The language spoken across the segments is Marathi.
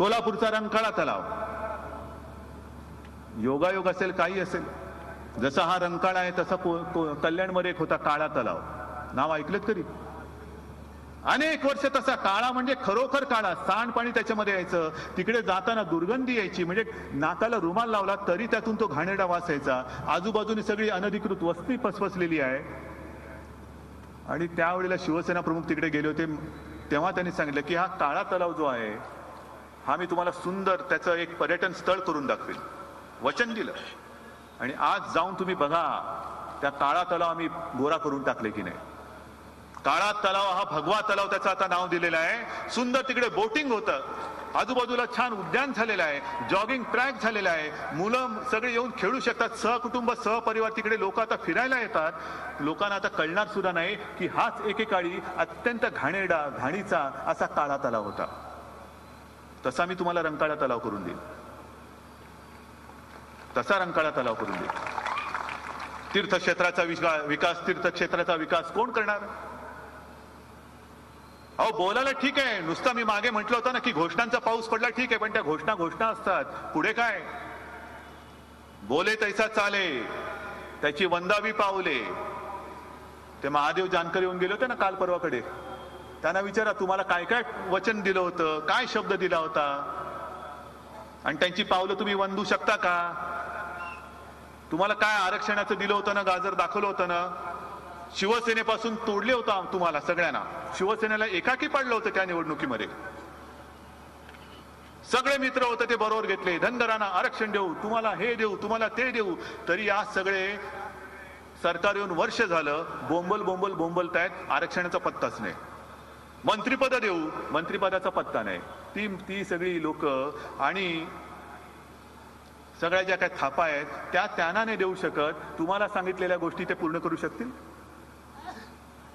कोल्हापूरचा रंकाळा तलाव, योगायोग असेल काही असेल, जसा हा रंकाळा आहे तसा कल्याणमध्ये एक होता काळा तलाव, नाव ऐकलंत कधी? अनेक वर्ष तसा काळा म्हणजे खरोखर काळा, सांडपाणी त्याच्यामध्ये यायचं, तिकडे जाताना दुर्गंधी यायची, म्हणजे नाकाला रुमाल लावला तरी त्यातून तो घाणेरडा वास यायचा. आजूबाजूने सगळी अनधिकृत वस्ती पसपसलेली आहे. आणि त्यावेळेला शिवसेना प्रमुख तिकडे गेले होते, तेव्हा त्यांनी सांगितलं की हा काळा तलाव जो आहे हा मी तुम्हाला सुंदर त्याचं एक पर्यटन स्थळ करून दाखवेल, वचन दिलं. आणि आज जाऊन तुम्ही बघा त्या काळा तलाव आम्ही गोरा करून टाकले की नाही. काळा तलाव हा भगवा तलाव त्याचं आता नाव दिलेलं आहे. सुंदर तिकडे बोटिंग होतं, आजूबाजूला छान उद्यान झालेलं आहे, जॉगिंग ट्रॅक झालेला आहे, मुलं सगळे येऊन खेळू शकतात, सहकुटुंब सहपरिवार तिकडे लोक आता फिरायला येतात. लोकांना आता कळणार सुद्धा नाही की हाच एकेकाळी अत्यंत घाणेरडा घाणीचा असा काळा तलाव होता. तसा मी तुम्हाला रंकाळा तलाव करून देईन, तसा रंकाळा तलाव करून देईन. तीर्थक्षेत्राचा विकास, तीर्थक्षेत्राचा विकास कोण करणार? अहो बोलायला ठीक आहे, नुसता मी मागे म्हटलं होतं ना की घोषणांचा पाऊस पडला, ठीक आहे, पण त्या घोषणा असतात, पुढे काय? बोले तैसा चाले, त्याची वंदावी पावले. ते महादेव जानकर येऊन गेले होते ना काल परवाकडे, त्यांना विचारा तुम्हाला काय काय वचन दिलं होतं, काय शब्द दिला होता, आणि त्यांची पावलं तुम्ही वंदू शकता का? तुम्हाला काय आरक्षणाचं दिलं होतं ना, गाजर दाखवलं होतं ना, शिवसेनेपासून तोडले होतं तुम्हाला सगळ्यांना, शिवसेनेला एकाकी पाडलं होतं त्या निवडणुकीमध्ये. सगळे मित्र होते ते बरोबर घेतले, धनगरांना आरक्षण देऊ, तुम्हाला हे देऊ, तुम्हाला ते देऊ. तरी आज सगळे सरकार येऊन वर्ष झालं बोंबलतायत, आरक्षणाचा पत्ताच नाही. मंत्रिपद देऊ, मंत्रिपदाचा पत्ता नाही. ती सगळी लोक आणि सगळ्या ज्या काही थापा आहेत त्या त्यांना नाही देऊ शकत. तुम्हाला सांगितलेल्या गोष्टी ते पूर्ण करू शकतील?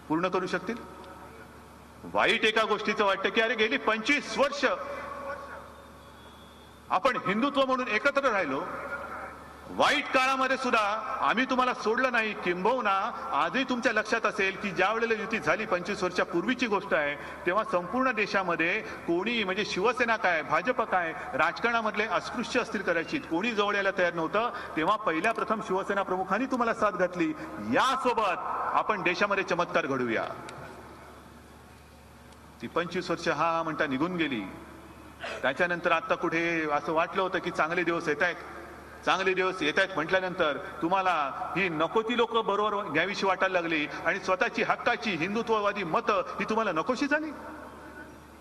पूर्ण करू शकतील? वाईट एका गोष्टीचं वाटतं की अरे गेली 25 वर्ष आपण हिंदुत्व म्हणून एकत्र राहिलो, वाईट काळामध्ये सुद्धा आम्ही तुम्हाला सोडलं नाही. किंबहुना आजही तुमच्या लक्षात असेल की ज्या वेळेला युती झाली 25 वर्षापूर्वीची गोष्ट आहे, तेव्हा संपूर्ण देशामध्ये कोणी म्हणजे शिवसेना काय भाजप काय राजकारणामधले अस्पृश्य असतील कदाचित कोणी जवळ यायला तयार नव्हतं. तेव्हा पहिल्या प्रथम शिवसेना प्रमुखांनी तुम्हाला साथ घातली. यासोबत आपण देशामध्ये चमत्कार घडवूया. ती 25 वर्ष हा म्हणता निघून गेली. त्याच्यानंतर आता कुठे असं वाटलं होतं की चांगले दिवस येत आहेत, चांगले दिवस येत आहेत म्हटल्यानंतर तुम्हाला ही नको ती लोक बरोबर घ्यावीशी वाटायला लागली आणि स्वतःची हक्काची हिंदुत्ववादी मतं ही तुम्हाला नकोशी झाली.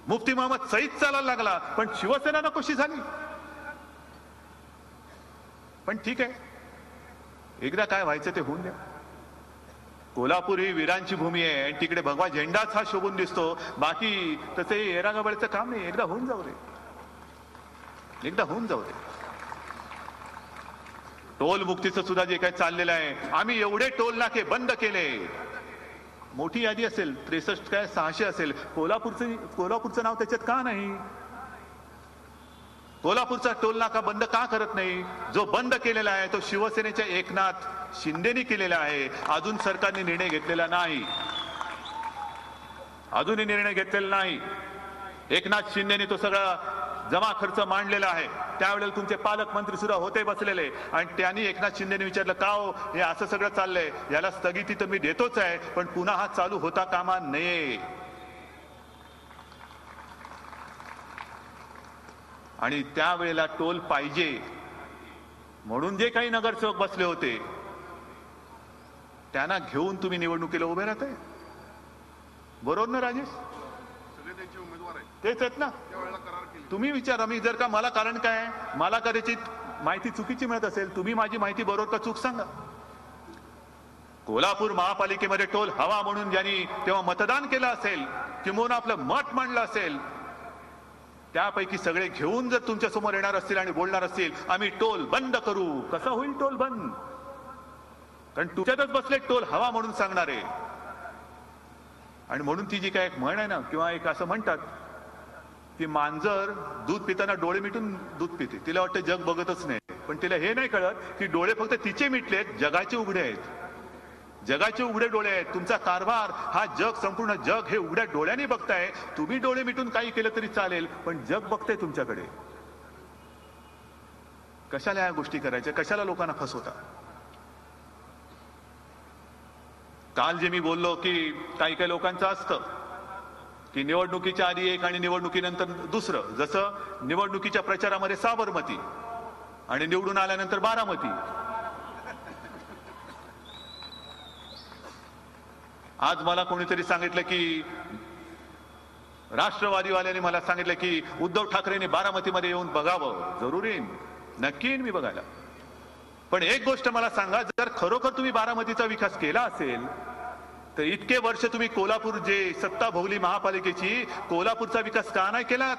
मुफ्ती मोहम्मद सईद चालायला लागला पण शिवसेना नकोशी झाली. पण ठीक आहे, एकदा काय व्हायचं ते होऊन द्या. कोल्हापूर ही वीरांची भूमी आहे आणि तिकडे भगवा झेंडाच हा शोभून दिसतो. बाकी तसे एरागबळचं काम नाही. एकदा होऊन जाऊ दे, एकदा होऊन जाऊ दे. टोल मुक्तीचं सुद्धा जे काही चाललेलं आहे, आम्ही एवढे टोल नाके बंद केले. मोठी यादी असेल 63 काय 600 असेल. कोल्हापूरचं नाव त्याच्यात का नाही? कोल्हापूरचा टोल नाका बंद का करत नाही? जो बंद केलेला आहे तो शिवसेनेच्या एकनाथ शिंदेनी केलेला आहे. अजून सरकारने निर्णय घेतलेला नाही, अजूनही निर्णय घेतलेला नाही. एकनाथ शिंदेनी तो सगळा जमा खर्च मांडलेला आहे. त्यावेळेला तुमचे पालकमंत्री सुद्धा होते बसलेले आणि त्यांनी एकनाथ शिंदेने विचारलं का हो हे असं सगळं चाललंय, याला स्थगिती तर मी देतोच आहे पण पुन्हा हा चालू होता कामा नये. आणि त्यावेळेला टोल पाहिजे म्हणून जे काही नगरसेवक बसले होते त्यांना घेऊन तुम्ही निवडणुकीला उभे राहताय. बरोबर ना राजेश? तेच आहेत ना. तुम्ही विचारा. मी जर का मला कारण काय, मला कदाचित माहिती चुकीची मिळत असेल, तुम्ही माझी माहिती बरोबर का चूक सांगा. कोल्हापूर महापालिकेमध्ये टोल हवा म्हणून ज्यांनी तेव्हा मतदान केलं असेल किंवा आपलं मत मांडलं असेल त्यापैकी सगळे घेऊन जर तुमच्या समोर येणार असतील आणि बोलणार असतील आम्ही टोल बंद करू, कसं होईल टोल बंद? कारण तुमच्यातच बसले टोल हवा म्हणून सांगणारे. आणि म्हणून ती जी काय एक म्हण आहे ना, किंवा एक असं म्हणतात की मांजर दूध पिताना डोळे मिटून दूध पिते. तिला वाटतं जग बघतच नाही, पण तिला हे नाही कळत की डोळे फक्त तिचे मिटलेत, जगाचे उघडे आहेत. जगाचे उघडे डोळे आहेत. तुमचा कारभार हा जग, संपूर्ण जग हे उघड्या डोळ्याने बघताय. तुम्ही डोळे मिटून काही केलं तरी चालेल, पण जग बघतंय तुमच्याकडे. कशाला या गोष्टी करायच्या? कशाला लोकांना फसवता? काल जे मी बोललो की काही काही लोकांचं असतं की निवडणुकीच्या आधी एक आणि निवडणुकीनंतर दुसरं. जसं निवडणुकीच्या प्रचारामध्ये साबरमती आणि निवडून आल्यानंतर बारामती. आज मला कोणीतरी सांगितलं की राष्ट्रवादीवाल्यांनी मला सांगितलं की उद्धव ठाकरेंनी बारामतीमध्ये येऊन बघावं. जरूर येईन, नक्की येईन मी बघायला. पण एक गोष्ट मला सांगा, जर खरोखर तुम्ही बारामतीचा विकास केला असेल तर इतके वर्ष तुम्ही कोल्हापूर जे सत्ता भोगली महापालिकेची, कोल्हापूरचा विकास का नाही केलात?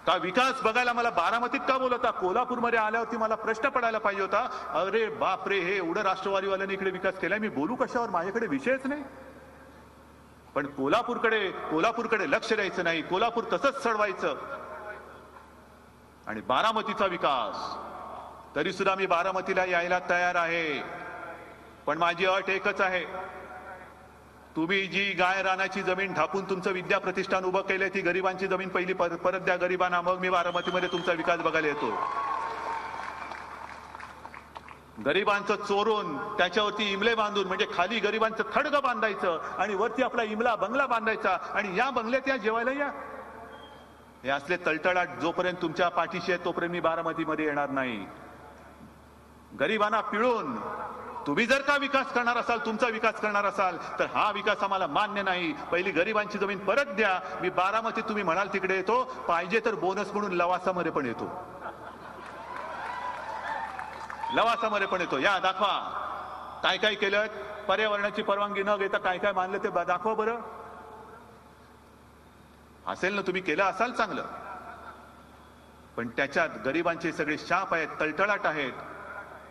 का विकास बघायला मला बारामतीत का बोलवता? कोल्हापूरमध्ये आल्यावरती मला प्रश्न पडायला पाहिजे होता, अरे बापरे, हे एवढं राष्ट्रवादीवाल्यांनी इकडे विकास केलाय, मी बोलू कशावर? माझ्याकडे विषयच नाही. पण कोल्हापूरकडे लक्ष द्यायचं नाही, कोल्हापूर तसंच सडवायचं. आणि बारामतीचा विकास, तरी सुद्धा मी बारामतीला यायला तयार आहे. पण माझी अट एकच आहे, तुम्ही जी गाय रानाची जमीन ढापून तुमचं विद्या प्रतिष्ठान उभं केलंय, ती गरिबांची जमीन पहिली परत द्या गरिबांना, मग मी बारामतीमध्ये तुमचा विकास बघायला येतो. गरिबांचं चोरून त्याच्यावरती इमले बांधून, म्हणजे खाली गरिबांचं थडगं बांधायचं आणि वरती आपला इमला बंगला बांधायचा आणि या बंगल्यात या जेवायला या. हे असले तळतळाट जोपर्यंत तुमच्या पाठीशी आहे तोपर्यंत मी बारामतीमध्ये येणार नाही. गरिबांना पिळून तुम्ही जर का विकास करणार असाल, तुमचा विकास करणार असाल, तर हा विकास आम्हाला मान्य नाही. पहिली गरिबांची जमीन परत द्या. मी बारामतीत तुम्ही म्हणाल तिकडे येतो, पाहिजे तर बोनस म्हणून लवासामध्ये पण येतो. लवासामध्ये पण येतो. या दाखवा काय काय केलं. पर्यावरणाची परवानगी न घेता काय काय मानलं ते दाखवा बरं. असेल ना, तुम्ही केलं असाल चांगलं, पण त्याच्यात गरिबांचे सगळे शाप आहेत, तळतळाट आहेत.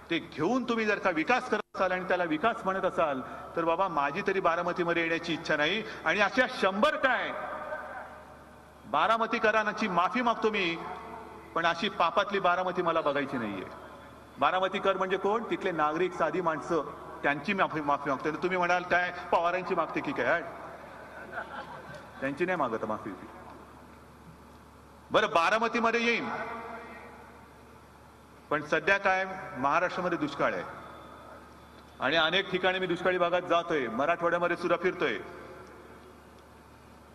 ते घेऊन तुम्ही जर का विकास करत असाल आणि त्याला विकास म्हणत असाल, तर बाबा माझी तरी बारामतीमध्ये येण्याची इच्छा नाही. आणि अशा 100 काय बारामतीकरांची माफी मागतो मी, पण अशी पापातली बारामती मला बघायची नाहीये. बारामतीकर म्हणजे कोण? तिथले नागरिक, साधी माणसं, त्यांची माफी मागतो. तुम्ही म्हणाल काय पवारांची मागते की काय? त्यांची नाही मागत माफी. बरं, बारामतीमध्ये येईन, पण सध्या काय महाराष्ट्रामध्ये दुष्काळ आहे आणि अनेक ठिकाणी मी दुष्काळी भागात जातोय, मराठवाड्यामध्ये सुद्धा फिरतोय.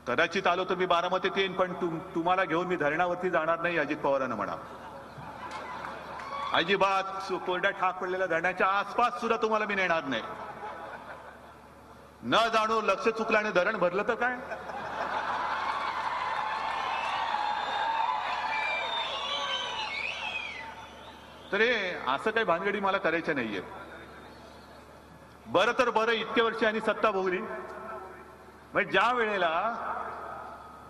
कदाचित आलो तर मी बारामतीत येईन, पण तुम्हाला घेऊन मी धरणावरती जाणार नाही, अजित पवारांना म्हणा. अजिबात कोरड्या ठाक पडलेल्या धरणाच्या आसपास सुद्धा तुम्हाला मी नेणार नाही. न जाणू लक्ष चुकलं आणि धरण भरलं तर काय? तर हे असं काही भानगडी मला करायच्या नाहीये. बरं तर बरं, इतके वर्ष आणि सत्ता भोगली, म्हणजे ज्या वेळेला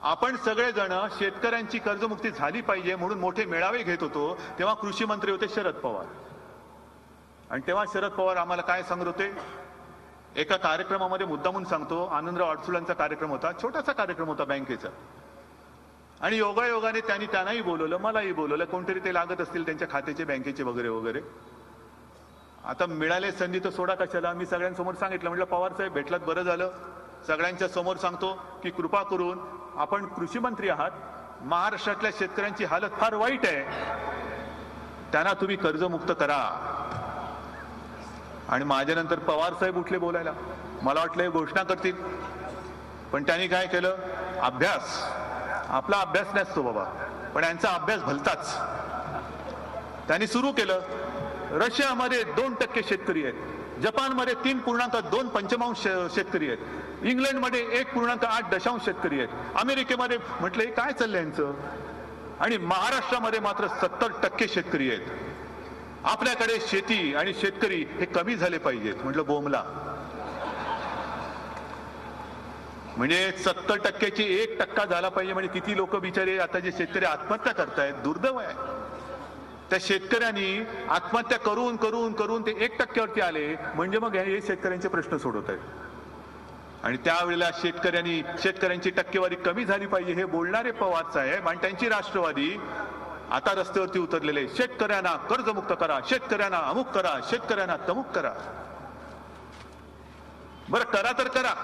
आपण सगळेजण शेतकऱ्यांची कर्जमुक्ती झाली पाहिजे म्हणून मोठे मेळावे घेत होतो, तेव्हा कृषी मंत्री होते शरद पवार. आणि तेव्हा शरद पवार आम्हाला काय सांगत होते? एका कार्यक्रमामध्ये मुद्दामून सांगतो, आनंदराव अडसुळांचा कार्यक्रम होता, छोटासा कार्यक्रम होता बँकेचा, आणि योगायोगाने त्यांनाही बोलवलं, मलाही बोलवलं. कोणतरी ते लागत असतील त्यांच्या खात्याचे, बँकेचे वगैरे वगैरे. आता मिळाले संधी तर सोडा कशाला. मी सगळ्यांसमोर सांगितलं, म्हटलं पवार साहेब भेटलात बरं झालं. सगळ्यांच्या समोर सांगतो की कृपा करून आपण कृषी मंत्री आहात, महाराष्ट्रातल्या शेतकऱ्यांची हालत फार वाईट आहे, त्यांना तुम्ही कर्जमुक्त करा. आणि माझ्यानंतर पवार साहेब उठले बोलायला. मला वाटलं हे घोषणा करतील, पण त्यांनी काय केलं? अभ्यास. आपला अभ्यास नसतो बाबा, पण यांचा अभ्यास भलताच. त्यांनी सुरू केलं, रशियामध्ये 2% शेतकरी आहेत, जपानमध्ये 3.2 शेतकरी आहेत, इंग्लंडमध्ये 1.8 शेतकरी आहेत, अमेरिकेमध्ये. म्हटलं हे काय चाललंय यांचं? आणि महाराष्ट्रामध्ये मात्र 70% शेतकरी आहेत. आपल्याकडे शेती आणि शेतकरी हे कमी झाले पाहिजेत. म्हटलं बोमला. म्हणजे 70%ची 1% झाला पाहिजे म्हणजे किती लोक बिचारे आता जे शेतकरी आत्महत्या करतायत, दुर्दैव आहे. त्या शेतकऱ्यांनी आत्महत्या करून करून करून ते 1%वरती आले, म्हणजे मग हे शेतकऱ्यांचे प्रश्न सोडवत आहेत. आणि त्यावेळेला शेतकऱ्यांची टक्केवारी कमी झाली पाहिजे हे बोलणारे पवार साहेब आणि त्यांची राष्ट्रवादी आता रस्त्यावरती उतरलेले शेतकऱ्यांना कर्जमुक्त करा, शेतकऱ्यांना अमुक करा, शेतकऱ्यांना तमुक करा. बरं करा तर करा.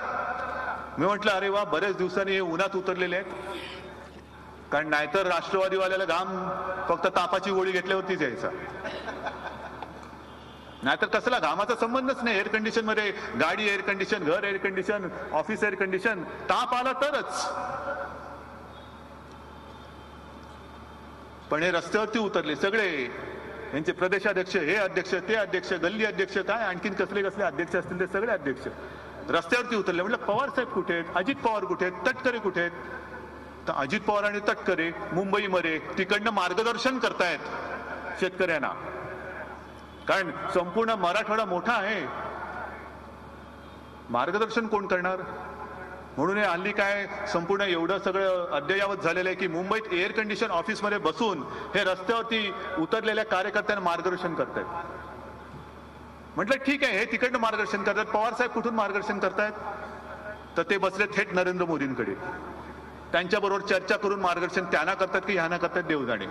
मी म्हटलं अरे वा, बरेच दिवसांनी हे उन्हात उतरलेले आहेत. कारण नाहीतर राष्ट्रवादीवाल्याला घाम फक्त तापाची गोळी घेतल्यावरतीच यायचा, नाहीतर कसला घामाचा संबंधच नाही. एअर कंडिशन मध्ये गाडी एअर कंडिशन, घर air condition, office air condition. ताप आला तरच. पण हे रस्त्यावरती उतरले सगळे, यांचे प्रदेशाध्यक्ष, हे अध्यक्ष, ते अध्यक्ष, गल्ली अध्यक्ष, काय आणखीन कसले कसले अध्यक्ष असतील ते सगळे अध्यक्ष रस्त्यावरती उतरले. म्हटलं पवार साहेब कुठे आहेत, अजित पवार कुठे आहेत, तटकरे कुठे आहेत? तर अजित पवार आणि तटकरे मुंबईमध्ये तिकडनं मार्गदर्शन करतायत शेतकऱ्यांना. कारण संपूर्ण मराठवाडा मोठा आहे, मार्गदर्शन कोण करणार? म्हणून हे हल्ली काय संपूर्ण एवढं सगळं अद्ययावत झालेलं आहे की मुंबईत एअर कंडिशन ऑफिसमध्ये बसून हे रस्त्यावरती उतरलेल्या कार्यकर्त्यांना मार्गदर्शन करतायत. म्हटलं ठीक आहे, हे तिकडनं मार्गदर्शन करतात, पवार साहेब कुठून मार्गदर्शन करतायत? तर ते बसले थेट नरेंद्र मोदींकडे. त्यांच्याबरोबर चर्चा करून मार्गदर्शन त्यांना करतात की ह्यांना करतात देव जाणे.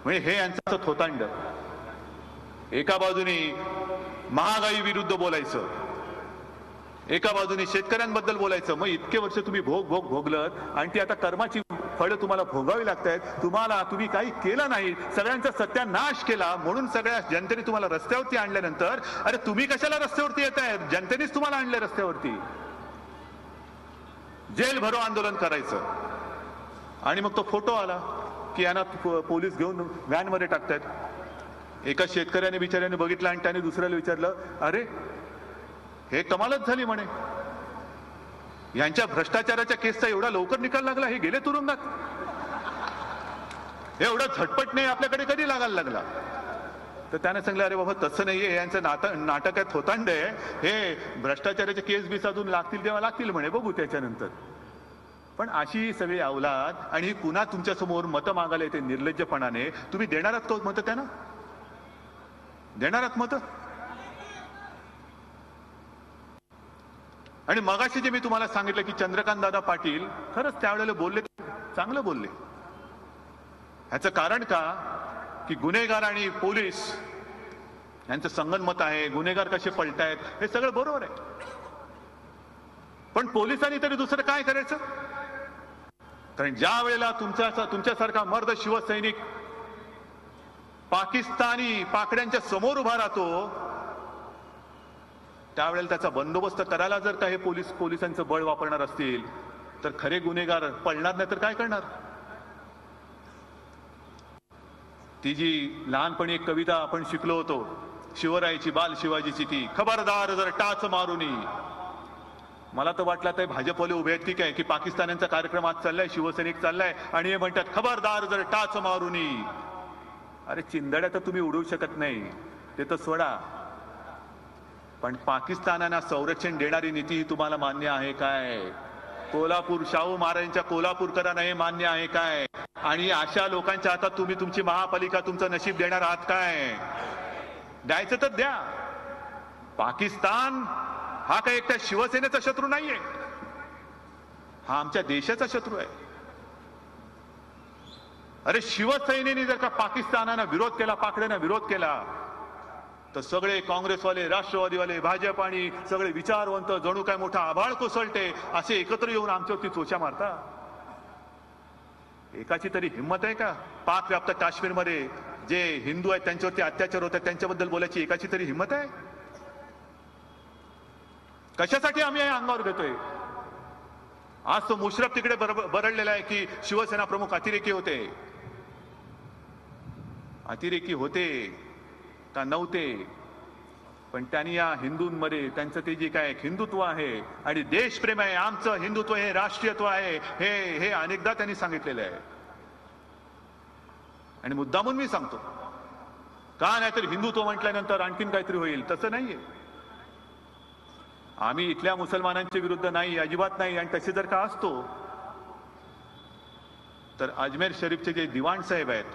म्हणजे हे यांचं थोतांड. एका बाजूने महागाई विरुद्ध बोलायचं, एका बाजूने शेतकऱ्यांबद्दल बोलायचं. मग इतके वर्ष तुम्ही भोगलं आणि ती आता कर्माची फळं तुम्हाला भोगावी लागतायत. तुम्ही काही केलं नाही, सगळ्यांचा सत्यानाश केला, म्हणून सगळ्या जनतेने तुम्हाला रस्त्यावरती आणल्यानंतर अरे तुम्ही कशाला रस्त्यावरती येत आहेत? जनतेनेच तुम्हाला आणले रस्त्यावरती. जेल भरो आंदोलन करायचं. आणि मग तो फोटो आला की यांना पोलीस घेऊन व्हॅन मध्ये टाकतायत. एका शेतकऱ्याने बिचाऱ्याने बघितलं आणि त्याने दुसऱ्याला विचारलं, अरे हे कमालच झाली म्हणे, यांच्या भ्रष्टाचाराच्या केसचा एवढा लवकर निकाल लागला, हे गेले तुरुंगात. एवढा झटपट नाही आपल्याकडे कधी लागायला लागला? तर त्याने सांगितलं अरे बाबा तसं नाहीये, यांचं नाटक आहे, थोतांड आहे, हे भ्रष्टाचाराचे केस बी साधून लागतील तेव्हा लागतील म्हणे, बघू त्याच्यानंतर. पण अशी सगळी अवलाद आणि ही पुन्हा तुमच्या समोर मतं मागायला येते निर्लज्जपणाने. तुम्ही देणार आहात का मतं त्यांना? देणार आहात मतं? आणि मगाशी जे मी तुम्हाला सांगितलं की चंद्रकांत दादा पाटील खरंच त्यावेळेला बोलले, चांगलं बोलले. ह्याचं कारण का की गुन्हेगार आणि पोलीस यांचं संगनमत आहे, गुन्हेगार कसे पलटायत हे सगळं बरोबर आहे. पण पोलिसांनी तरी दुसरं काय करायचं? कारण ज्या वेळेला तुमच्यासारखा मर्द शिवसैनिक पाकिस्तानी पाकड्यांच्या समोर उभा राहतो, त्यावेळेला त्याचा बंदोबस्त करायला जर काही पोलिसांचं बळ वापरणार असतील तर खरे गुन्हेगार पळणार नाही तर काय करणार? ती जी लहानपणी एक कविता आपण शिकलो होतो शिवरायाची, बाल शिवाजीची, ती खबरदार जर टाच मारुनी. मला तर वाटलं ते भाजपवाले उभे आहेत की काय की पाकिस्तानांचा कार्यक्रम आज चाललाय, शिवसैनिक चाललाय आणि हे म्हणतात खबरदार जर टाच मारुनी. अरे चिंदड्या तर तुम्ही उडवू शकत नाही, ते तर सोडा. पण पाकिस्तानांना संरक्षण देणारी नीती ही तुम्हाला मान्य आहे काय? कोल्हापूर, शाहू महाराजांच्या कोल्हापूरकरांना हे मान्य आहे काय? आणि अशा लोकांच्या हातात तुम्ही तुमची महापालिका, तुमचं नशीब देणार आहात काय? द्यायचं तर द्या. पाकिस्तान हा काही एकट्या शिवसेनेचा शत्रू नाहीये, हा आमच्या देशाचा शत्रू आहे. अरे शिवसैनेने जर का पाकिस्तानाला विरोध केला, पाकड्यांना विरोध केला, तर सगळे काँग्रेसवाले, राष्ट्रवादीवाले, भाजप आणि सगळे विचारवंत जणू काय मोठा आभाळ कोसळते असे एकत्र येऊन आमच्यावरती चोच्या मारता. एकाची तरी हिंमत आहे का? पाक व्याप्त काश्मीरमध्ये जे हिंदू आहेत त्यांच्यावरती अत्याचार होतात त्यांच्याबद्दल बोलायची एकाची तरी हिंमत आहे? कशासाठी आम्ही अंगावर घेतोय? आज तो मुशरफ तिकडे बरडलेला आहे की शिवसेना प्रमुख अतिरेकी होते. अतिरेकी होते का नव्हते, पण त्यांनी या हिंदूंमध्ये त्यांचं ते जे काय हिंदुत्व आहे आणि देशप्रेम आहे, आमचं हिंदुत्व हे राष्ट्रीयत्व आहे, हे अनेकदा त्यांनी सांगितलेलं आहे. आणि मुद्दामून मी सांगतो का, नाहीतर हिंदुत्व म्हटल्यानंतर आणखीन काहीतरी होईल, तसं नाहीये. आम्ही इथल्या मुसलमानांच्या विरुद्ध नाही, अजिबात नाही. आणि तसे जर का असतो तर अजमेर शरीफचे जे दिवाण साहेब आहेत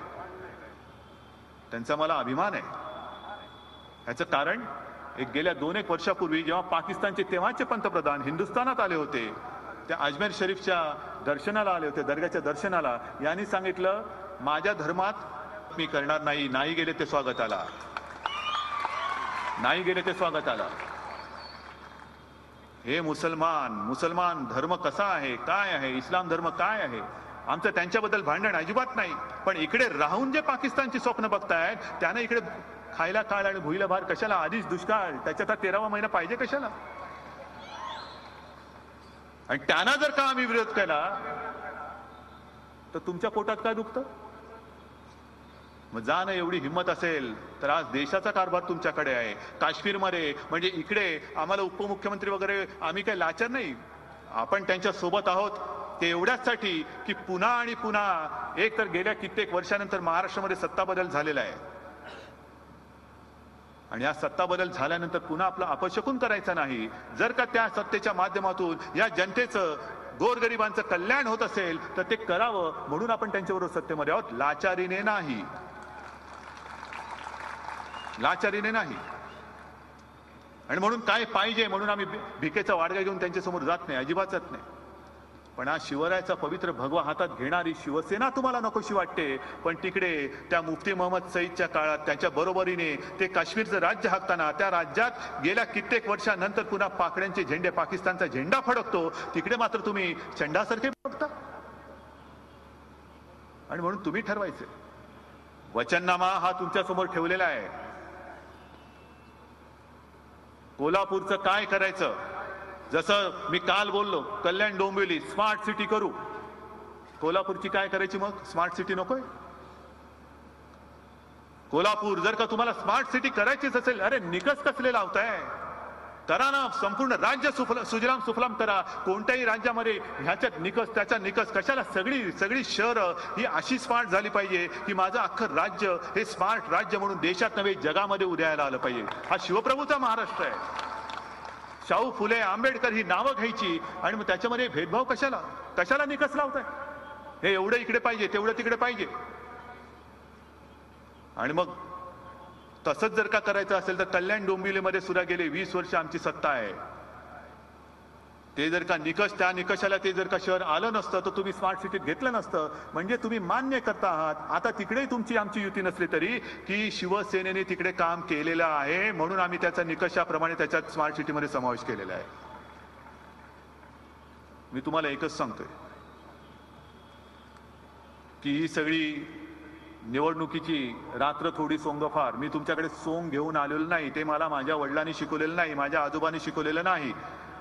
त्यांचा मला अभिमान आहे. ह्याचं कारण गेल्या 2-1 वर्षापूर्वी जेव्हा पाकिस्तानचे तेव्हाचे पंतप्रधान हिंदुस्थानात आले होते त्या अजमेर शरीफच्या दर्शनाला आले होते, दर्ग्याच्या दर्शनाला. यांनी सांगितलं माझ्या धर्मात मी करणार नाही. नाही गेले ते स्वागताला, नाही गेले ते स्वागताला. हे मुसलमान धर्म कसा आहे, काय आहे, इस्लाम धर्म काय आहे, आमचं त्यांच्याबद्दल भांडण अजिबात नाही. पण इकडे राहून जे पाकिस्तानची स्वप्न बघतायत त्यांना इकडे खायला काळ आणि भुईला भार कशाला? आधीच दुष्काळ, त्याच्यात 13वा महिना पाहिजे कशाला? आणि त्यांना जर का आम्ही विरोध केला तर तुमच्या पोटात काय दुखतं? मग जा ना, एवढी हिंमत असेल तर आज देशाचा कारभार तुमच्याकडे आहे. काश्मीरमध्ये म्हणजे इकडे आम्हाला उपमुख्यमंत्री वगैरे आम्ही काही लाचार नाही, आपण त्यांच्या सोबत आहोत. ते एवढ्याचसाठी की पुन्हा आणि पुन्हा एक तर गेल्या कित्येक वर्षानंतर महाराष्ट्रामध्ये सत्ता बदल झालेला आहे आणि या सत्ता बदल झाल्यानंतर पुन्हा आपलं अपशकुन करायचं नाही. जर का त्या सत्तेच्या माध्यमातून या जनतेचं गोरगरिबांचं कल्याण होत असेल तर ते करावं, म्हणून आपण त्यांच्याबरोबर सत्तेमध्ये आहोत. लाचारीने नाही, लाचारीने नाही. आणि म्हणून काय पाहिजे म्हणून आम्ही भिकेचा वाडगा घेऊन त्यांच्यासमोर जात नाही, अजिबात जात नाही. पण आज शिवरायाचा पवित्र भगवा हातात घेणारी शिवसेना तुम्हाला नकोशी वाटते, पण तिकडे त्या मुफ्ती मोहम्मद सईदच्या काळात त्यांच्या बरोबरीने ते काश्मीरचं राज्य हाकताना त्या राज्यात गेल्या कित्येक वर्षानंतर पुन्हा पाकड्यांचे झेंडे, पाकिस्तानचा झेंडा फडकतो, तिकडे मात्र तुम्ही चंडासारखे बघता. आणि म्हणून तुम्ही ठरवायचे. वचननामा हा तुमच्या समोर ठेवलेला आहे. कोल्हापूरचं काय करायचं? जसं मी काल बोललो, कल्याण डोंबिवली स्मार्ट सिटी करू. कोल्हापूरची काय करायची मग? स्मार्ट सिटी नकोय? कोल्हापूर जर का तुम्हाला स्मार्ट सिटी करायचीच असेल, अरे निकष कसले लावताय? करा ना, संपूर्ण राज्य सुजलाम सुफलाम करा. कोणत्याही राज्यामध्ये ह्याच्यात निकष त्याचा निकष कशाला? सगळी शहरं ही अशी स्मार्ट झाली पाहिजे की माझं अख्खं राज्य हे स्मार्ट राज्य म्हणून देशात नव्हे जगामध्ये उदयाला आलं पाहिजे. हा शिवप्रभूचा महाराष्ट्र आहे. शाहू फुले आंबेडकर ही नावं घ्यायची आणि मग त्याच्यामध्ये भेदभाव कशाला? कशाला निकष लावताय? हे एवढं इकडे पाहिजे, तेवढं तिकडे पाहिजे. आणि मग तसंच जर का करायचं असेल तर कल्याण डोंबिवलीमध्ये सुद्धा गेले 20 वर्ष आमची सत्ता आहे. ते जर का निकष, त्या निकषाला ते जर का शहर आलं नसतं तर तुम्ही स्मार्ट सिटीत घेतलं नसतं. म्हणजे तुम्ही मान्य करता आहात, आता तिकडेही तुमची आमची युती नसली तरी, की शिवसेनेने तिकडे काम केलेलं आहे म्हणून आम्ही त्याचा निकषाप्रमाणे त्याच्यात स्मार्ट सिटीमध्ये समावेश केलेला आहे. मी तुम्हाला एकच सांगतोय की ही सगळी निवडणुकीची रात्र थोडी सोंगफार, मी तुमच्याकडे सोंग घेऊन आलेलो नाही. ते मला माझ्या वडिलांनी शिकवलेलं नाही, माझ्या आजोबांनी शिकवलेलं नाही.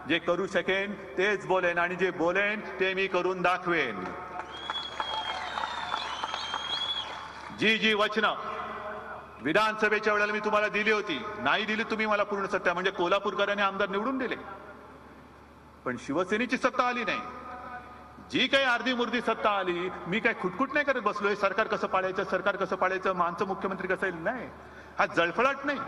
जे करू शकेन तेच बोलेन आणि जे बोलेन ते मी करून दाखवेन. जी वचनं विधानसभेच्या वेळेला मी तुम्हाला दिली होती, नाही दिली तुम्ही मला पूर्ण सत्ता. म्हणजे कोल्हापूरकरांनी आमदार निवडून दिले पण शिवसेनेची सत्ता आली नाही. जी काही अर्धी मुर्दी सत्ता आली, मी काय खुटखुट नाही करत बसलोय सरकार कसं पाडायचं, मानचं मुख्यमंत्री कसं येईल, नाही. हा जळफळाट नाही.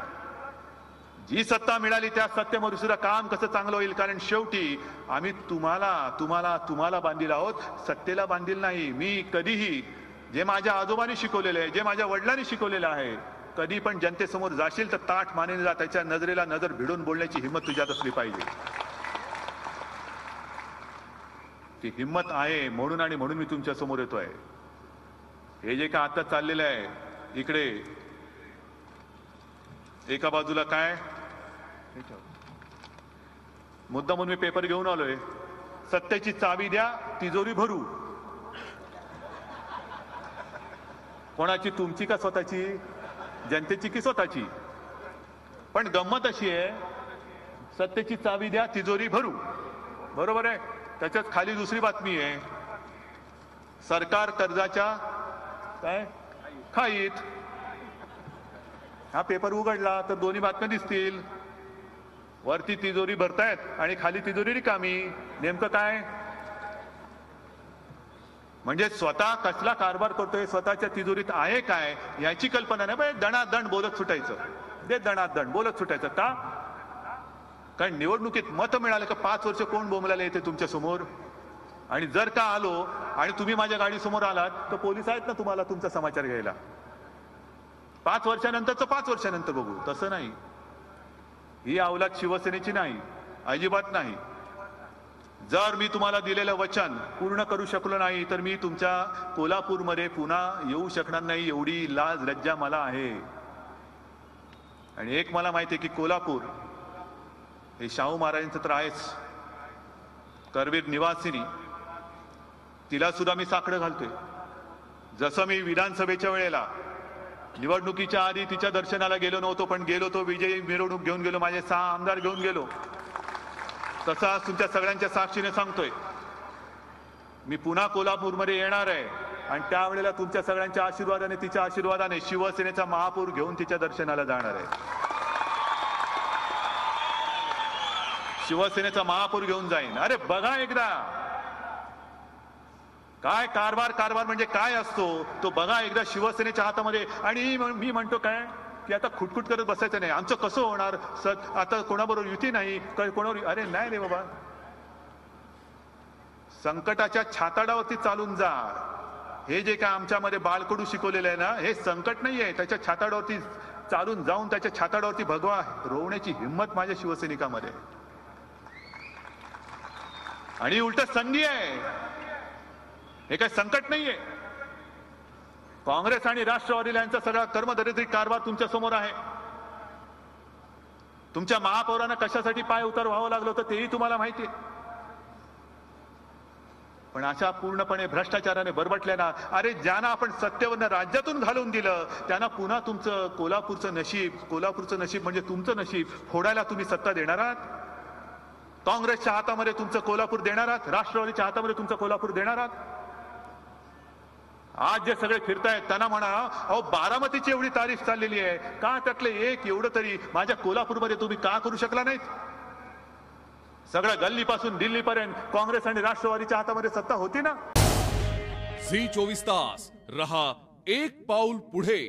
जी सत्ता मिळाली त्या सत्तेमध्ये सुद्धा काम कसं चांगलं होईल, कारण शेवटी आम्ही तुम्हाला बांधील आहोत, सत्तेला बांधील नाही. मी कधीही जे माझ्या आजोबांनी शिकवलेलं आहे, जे माझ्या वडिलांनी शिकवलेलं आहे, कधी पण जनतेसमोर जाशील तर ताठ मानेने जा. त्याच्या नजरेला नजर भिडून बोलण्याची हिंमत तुझ्यात असली पाहिजे. ती हिंमत आहे म्हणून आणि म्हणून मी तुमच्या समोर येतोय. हे जे का आता चाललेलं आहे इकडे, एका बाजूला काय मुद्दा म्हणून मी पेपर घेऊन आलोय, सत्तेची चावी द्या तिजोरी भरू. कोणाची? तुमची का स्वतःची? जनतेची की स्वतःची? पण गंमत अशी आहे, सत्तेची चावी द्या तिजोरी भरू, बरोबर आहे. त्याच्यात खाली दुसरी बातमी आहे, सरकार कर्जाच्या काय खाईत. हा पेपर उघडला तर दोन्ही बातम्या दिसतील. वरती तिजोरी भरतायत आणि खाली तिजोरी रिकामी. नेमकं काय? म्हणजे स्वतः कसला कारभार करतोय, स्वतःच्या तिजोरीत आहे काय याची कल्पना नाही. दणादण बोलत सुटायचं, दणादण बोलत सुटायचं. का? कारण निवडणुकीत मत मिळालं का 5 वर्ष कोण बोंबलायला येते तुमच्या समोर. आणि जर का आलो आणि तुम्ही माझ्या गाडी समोर आलात तर पोलीस आहेत ना तुम्हाला तुमचा समाचार घ्यायला. 5 वर्षानंतरचं 5 वर्षानंतर बघू, तसं नाही. ही अवलाद शिवसेनेची नाही, अजिबात नाही. जर मी तुम्हाला दिलेलं वचन पूर्ण करू शकलो नाही तर मी तुमच्या कोल्हापूरमध्ये पुन्हा येऊ शकणार नाही, एवढी लाज लज्जा मला आहे. आणि एक मला माहिती आहे की कोल्हापूर हे शाहू महाराजांचं तर आहेच, करवीर निवासिनी, तिला सुद्धा मी साकडं घालतोय. जसं मी विधानसभेच्या वेळेला निवडणुकीच्या आधी तिच्या दर्शनाला गेलो नव्हतो, पण गेलो तो विजयी मिरवणूक घेऊन गेलो, माझे 6 आमदार घेऊन गेलो. तसं आज तुमच्या सगळ्यांच्या साक्षीने सांगतोय मी पुन्हा कोल्हापूरमध्ये येणार आहे. आणि त्यावेळेला तुमच्या सगळ्यांच्या आशीर्वादाने, तिच्या आशीर्वादाने शिवसेनेचा महापूर घेऊन तिच्या दर्शनाला जाणार आहे. शिवसेनेचा महापूर घेऊन जाईन. अरे बघा एकदा काय कारभार म्हणजे काय असतो तो बघा एकदा शिवसेनेच्या हातामध्ये. आणि मी म्हणतो काय की आता खुटखुट करत बसायचं नाही, आमचं कसं होणार सर, आता कोणाबरोबर युती नाही कोणावर. अरे नाही रे बाबा, संकटाच्या छाताडावरती चालून जा. हे जे काय आमच्यामध्ये बाळकडू शिकवलेलं आहे ना, हे संकट नाही आहे, त्याच्या छाताडावरती चालून जाऊन त्याच्या छाताडावरती भगवा रोवण्याची हिंमत माझ्या शिवसैनिकामध्ये. आणि उलट संधी आहे, हे काय संकट नाहीये. काँग्रेस आणि राष्ट्रवादीला यांचा सगळा कर्मदरिद्री कारभार तुमच्या समोर आहे. तुमच्या महापौरांना कशासाठी पाय उतार व्हावं लागलं होतं तेही तुम्हाला माहिती आहे. पण अशा पूर्णपणे भ्रष्टाचाराने बरबटल्या ना, अरे ज्यांना आपण सत्तेवरनं राज्यातून घालून दिलं त्यांना पुन्हा तुमचं कोल्हापूरचं नशीब म्हणजे तुमचं नशीब फोडायला तुम्ही सत्ता देणार आहात. काँग्रेसच्या हातामध्ये तुमचं कोल्हापूर देणार आहात, राष्ट्रवादीच्या हातामध्ये तुमचं कोल्हापूर देणार आहात. आज जे सगळे फिरतायत त्यांना म्हणा, अहो बारामतीची एवढी तारीफ चाललेली आहे, का त्यातले एक एवढं तरी माझ्या कोल्हापूरमध्ये तुम्ही का करू शकला नाहीत? सगळ्या गल्लीपासून दिल्लीपर्यंत काँग्रेस आणि राष्ट्रवादीच्या हातामध्ये सत्ता होती ना. झी 24 तास रहा एक पाऊल पुढे.